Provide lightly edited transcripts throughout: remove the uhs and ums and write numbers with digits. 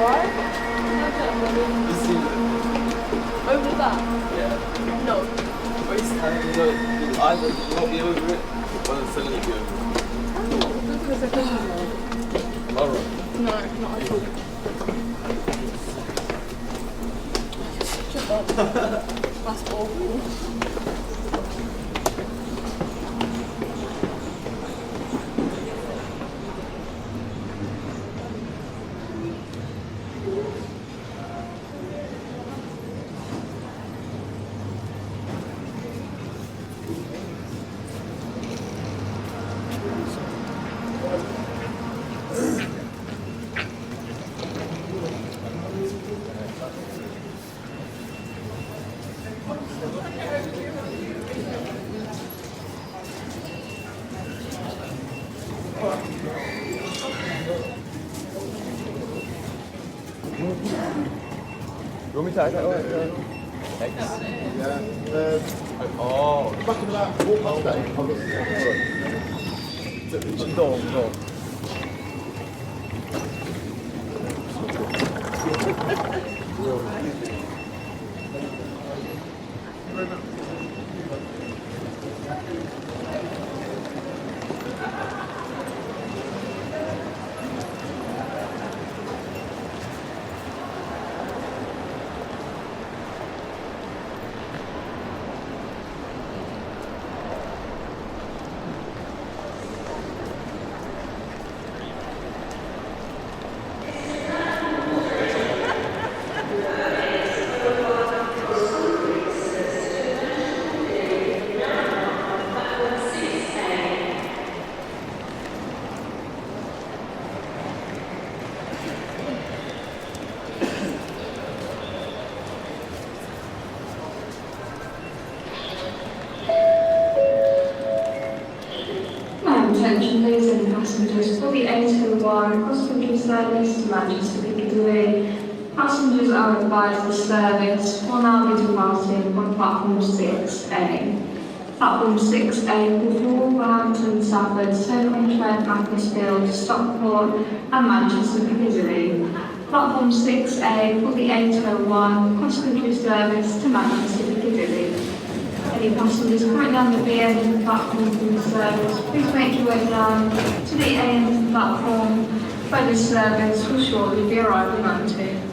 Why? You see it? Over that? Yeah. No. FaceTime, you know, either you won't be over it, or the selling will be over it. Tomorrow. No, not at all. Shut up. That's awful. You want me to take that away? Thanks. Yeah. Oh. Back in about quarter past eight. I've got No. Attention please and passengers for the 801 cross-country service to Manchester Piccadilly. Passengers are advised the service will now be departing on platform 6A. Platform 6A will for Wolverhampton, Stafford, Stoke-on-Trent, Macclesfield, Stockport and Manchester Piccadilly. Platform 6A for the 801 cross-country service to Manchester Piccadilly. Any passengers currently on the B end of the platform from the service, please make your way down to the A end of the platform where this service will shortly be arriving onto.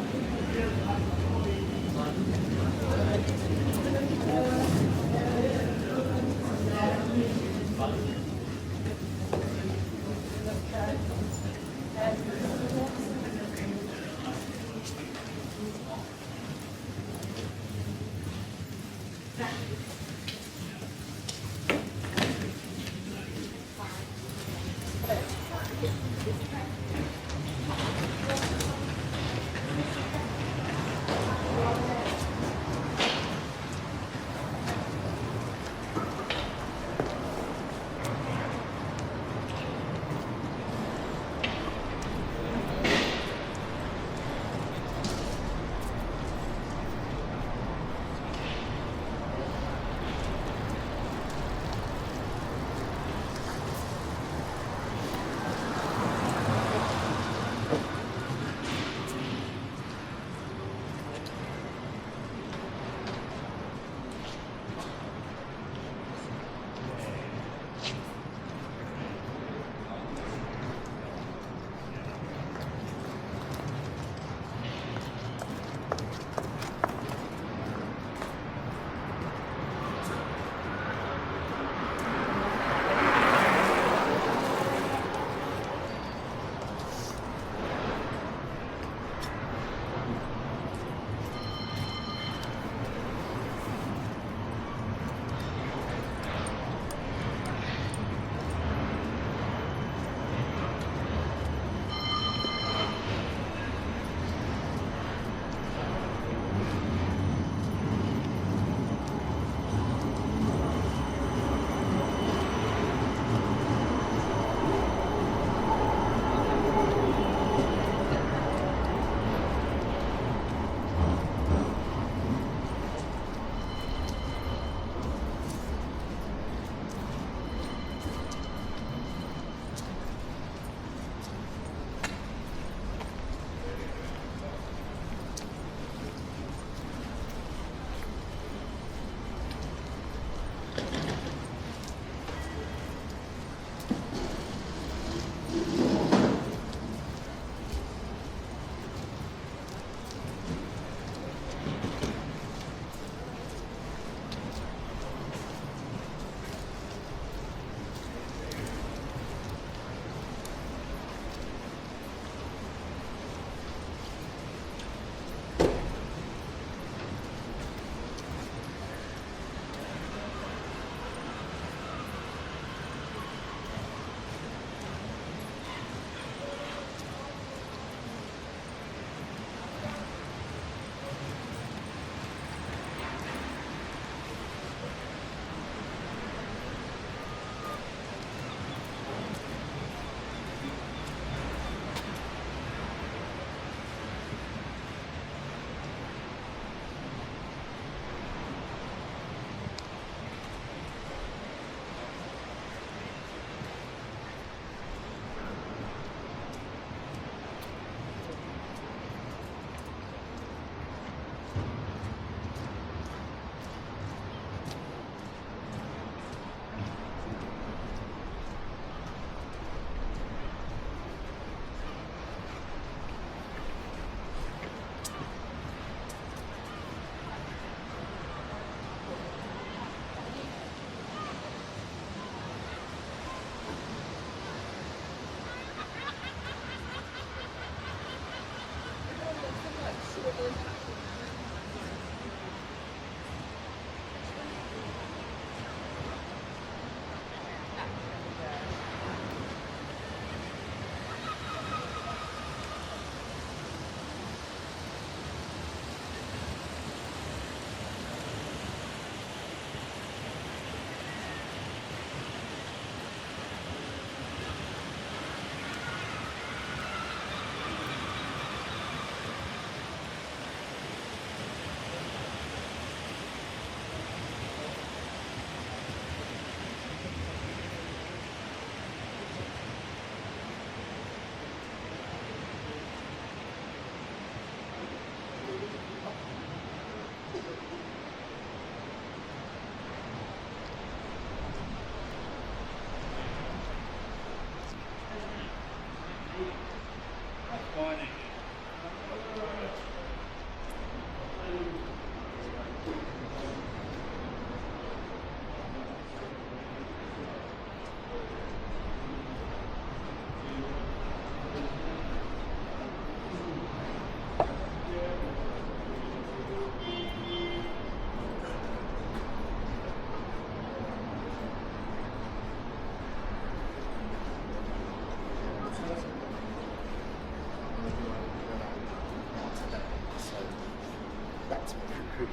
That's pretty.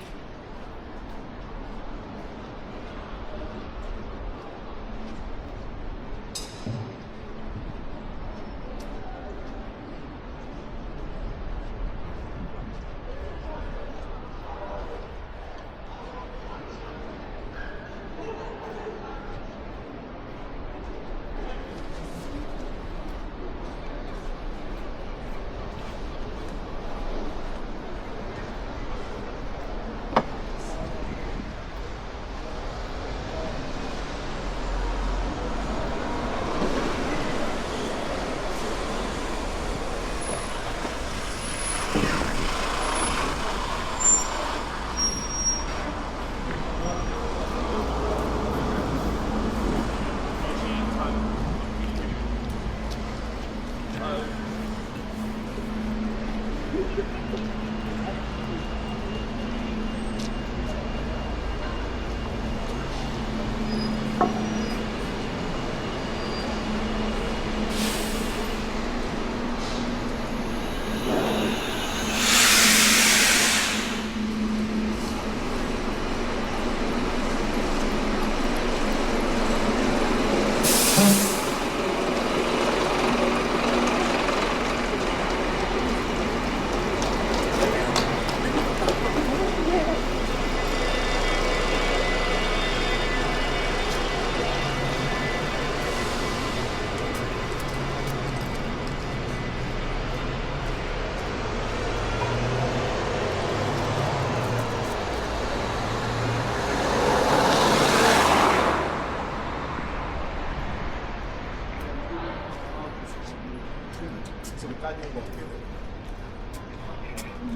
So the guy didn't walk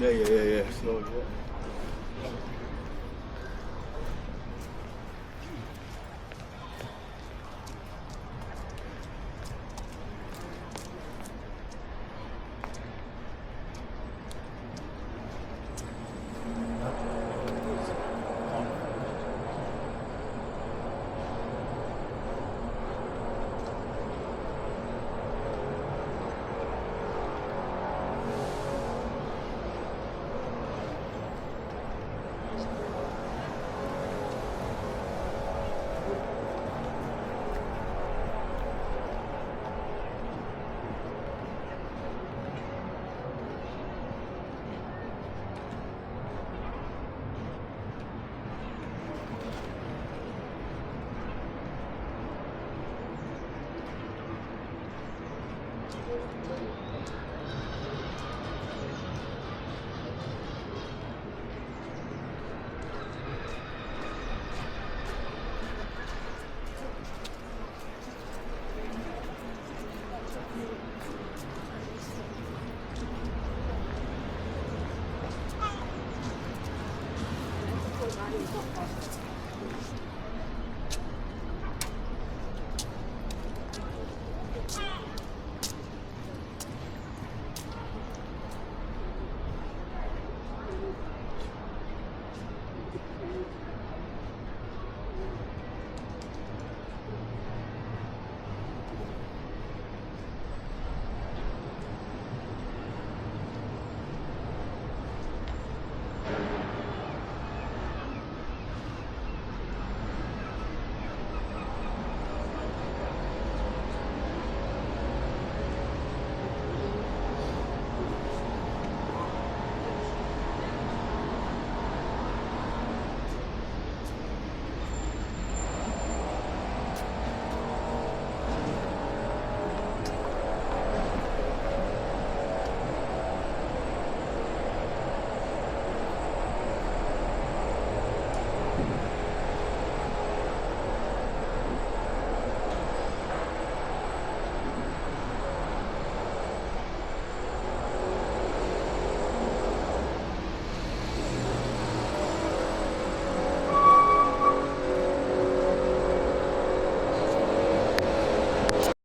in. Yeah. Slowly.